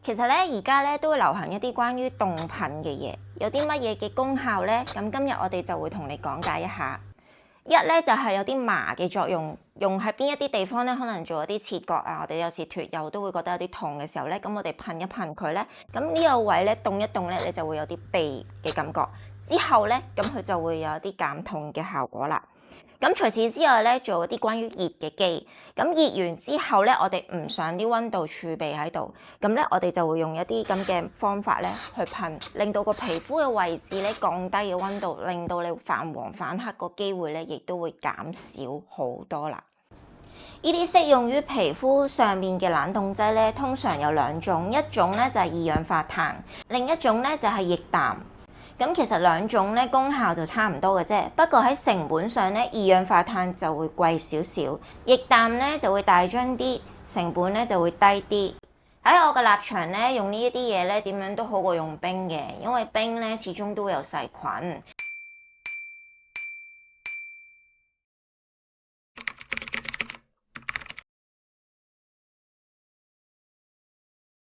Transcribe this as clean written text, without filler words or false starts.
其實咧，而家咧都會流行一啲關於凍噴嘅嘢，有啲乜嘢嘅功效呢？咁今日我哋就會同你講解一下。一咧就係有啲麻嘅作用，用喺邊一啲地方咧，可能做一啲切割啊，我哋有時脫臼都會覺得有啲痛嘅時候咧，咁我哋噴一噴佢咧，咁呢個位咧凍一凍咧，你就會有啲痹嘅感覺。之後咧，咁佢就會有啲減痛嘅效果啦。咁除此之外咧，做一啲關於熱嘅機，咁熱完之後咧，我哋唔想啲溫度儲備喺度，咁咧我哋就會用一啲咁嘅方法咧去噴，令到個皮膚嘅位置咧降低嘅溫度，令到你泛黃反黑個機會咧亦都會減少好多啦。呢啲適用於皮膚上面嘅冷凍劑咧，通常有兩種，一種咧就係二氧化碳，另一種咧就係液氮。咁其實兩種咧功效就差唔多嘅啫，不過喺成本上咧，二氧化碳就會貴少少，液氮咧就會大樽啲，成本咧就會低啲。喺我嘅立場咧，用呢一啲嘢咧點樣都好過用冰嘅，因為冰咧始終都會有細菌。